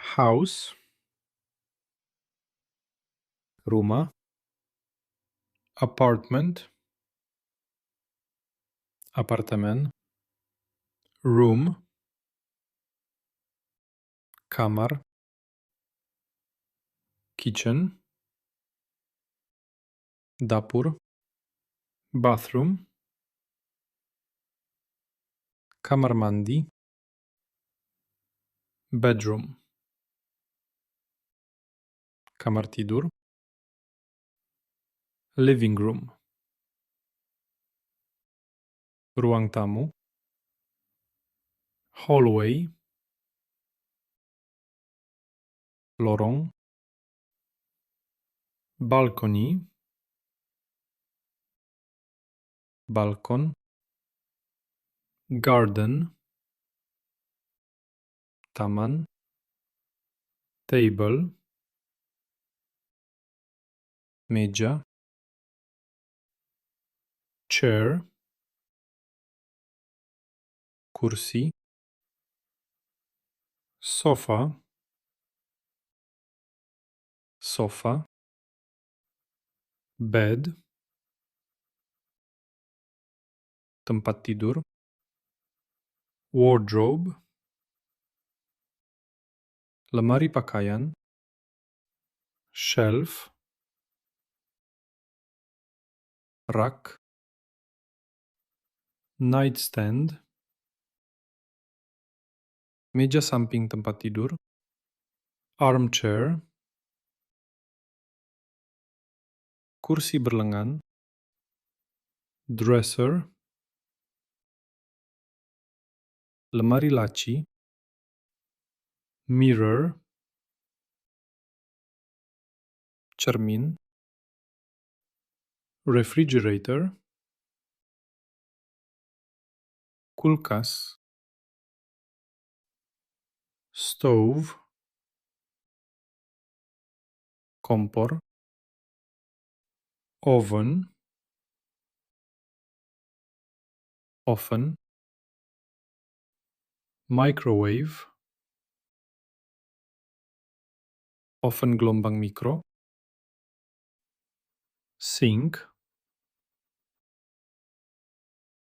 house, rumah, apartment, apartemen, room, kamar, kitchen, dapur, bathroom, kamar mandi, bedroom, kamar tidur, living room, ruang tamu, hallway, lorong, balcony, balkon, garden, taman, table, meja, chair, kursi, sofa, sofa, bed, tempat tidur, wardrobe, lemari pakaian, shelf, rak, nightstand, meja samping tempat tidur, armchair, kursi berlengan, dresser, lemari laci, mirror, cermin, refrigerator, kulkas, stove, kompor, oven, microwave, oven gelombang mikro, sink,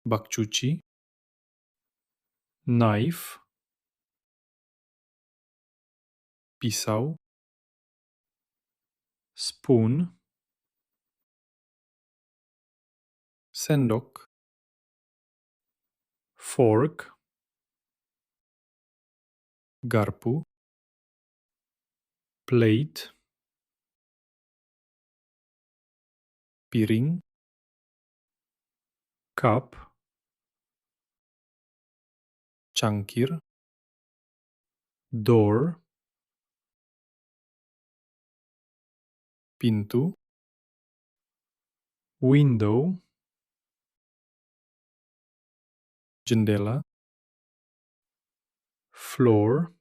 bak cuci, knife, pisau, spoon, sendok, fork, garpu, plate, piring, cup, cangkir, door, pintu, window, jendela, floor,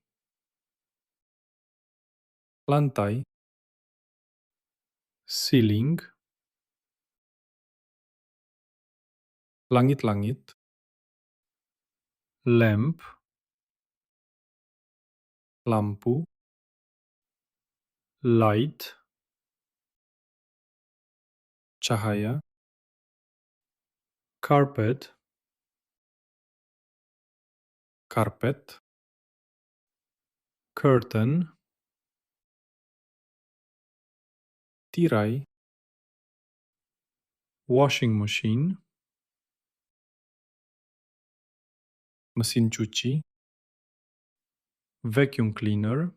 lantai, ceiling, langit-langit, lamp, lampu, light, cahaya, carpet, karpet, curtain, tirai, washing machine, mesin cuci, vacuum cleaner,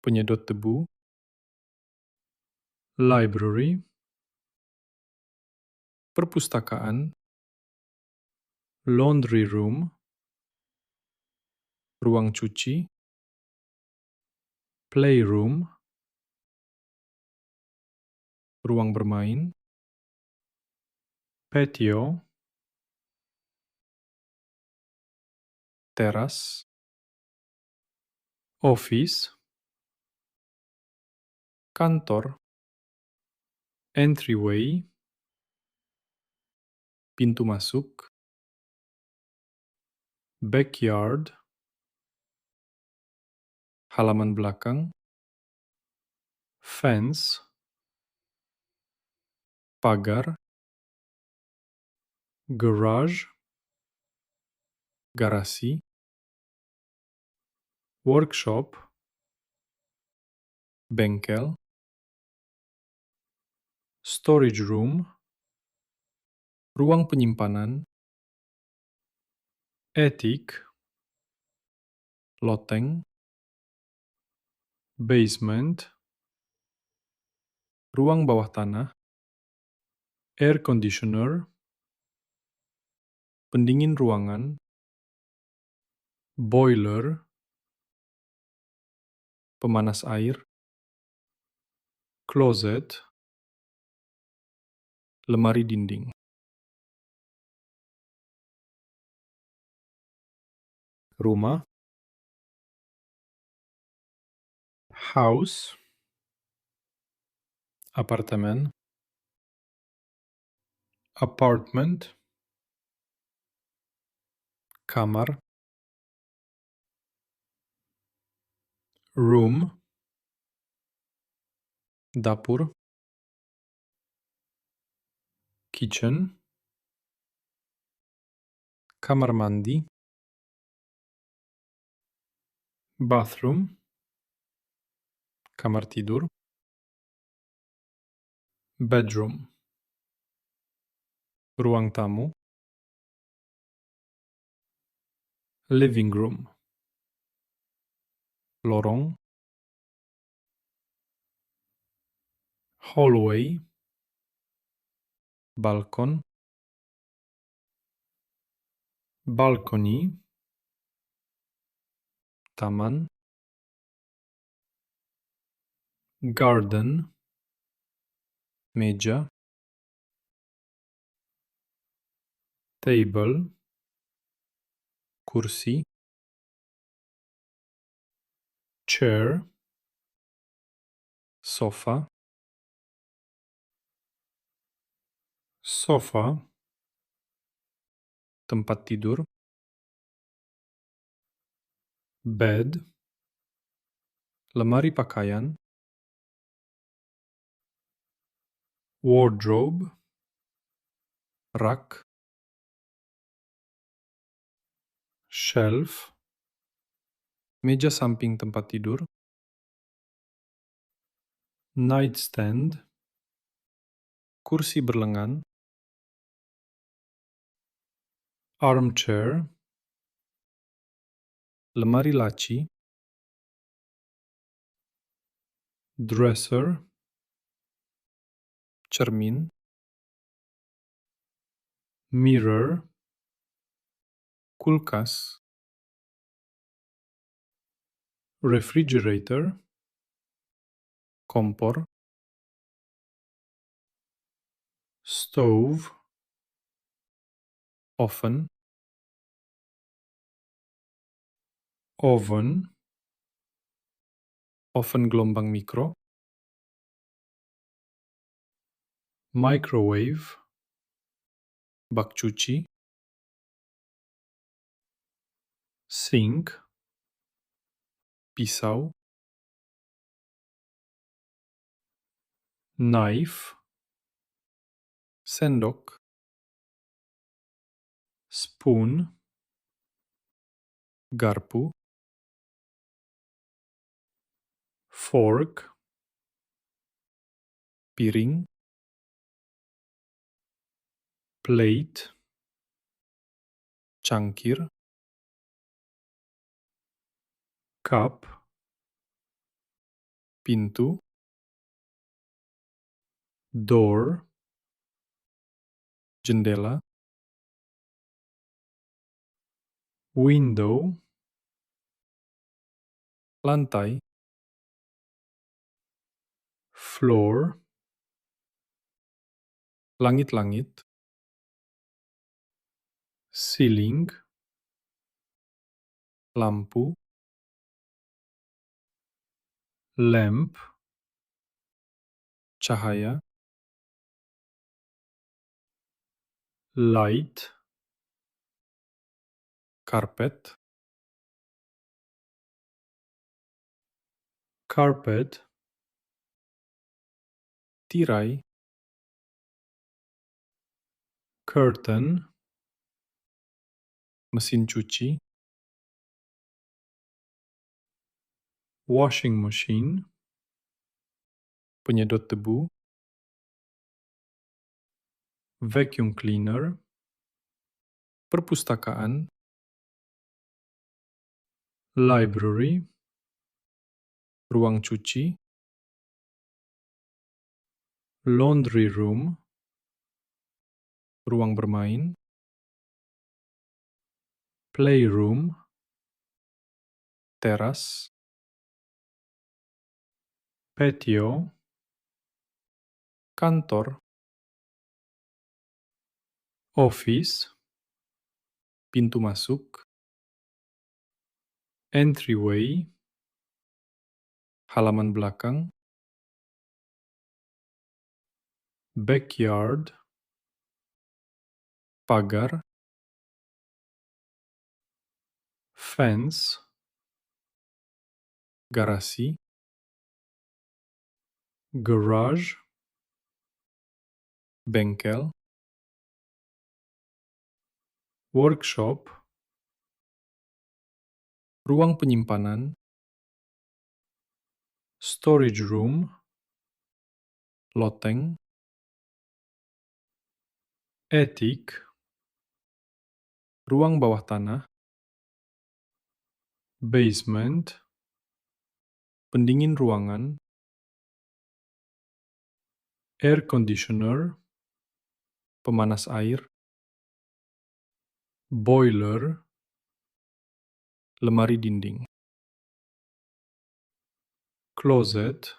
penyedot debu, library, perpustakaan, laundry room, ruang cuci, playroom, ruang bermain, patio, teras, office, kantor, entryway, pintu masuk, backyard, halaman belakang, fence, pagar, garage, garasi, workshop, bengkel, storage room, ruang penyimpanan, attic, loteng, basement, ruang bawah tanah, air conditioner, pendingin ruangan, boiler, pemanas air, closet, lemari dinding, rumah, house, apartemen, apartment, kamar, room, dapur, kitchen, kamar mandi, bathroom, kamar tidur, bedroom, ruang tamu, living room, lorong, hallway, balkon, balcony, taman, garden, meja, table, kursi, chair, sofa, sofa, tempat tidur, bed, lemari pakaian, wardrobe, rak, shelf, meja samping tempat tidur, nightstand, kursi berlengan, armchair, lemari laci, dresser, cermin, mirror, kulkas, refrigerator, kompor, stove, oven, oven, oven gelombang mikro, microwave, bak cuci, sink, pisau, knife, sendok, spoon, garpu, fork, piring, plate, cangkir, cup, pintu, door, jendela, window, lantai, floor, langit-langit, ceiling, lampu, lamp, cahaya, light, karpet, carpet, tirai, curtain, mesin cuci, washing machine, penyedot debu, vacuum cleaner, perpustakaan, library, ruang cuci, laundry room, ruang bermain, playroom, teras, patio, kantor, office, pintu masuk, entryway, halaman belakang, backyard, pagar, fence, garasi, garage, bengkel, workshop, ruang penyimpanan, storage room, loteng, attic, ruang bawah tanah, basement, pendingin ruangan, air conditioner, pemanas air, boiler, lemari dinding, closet,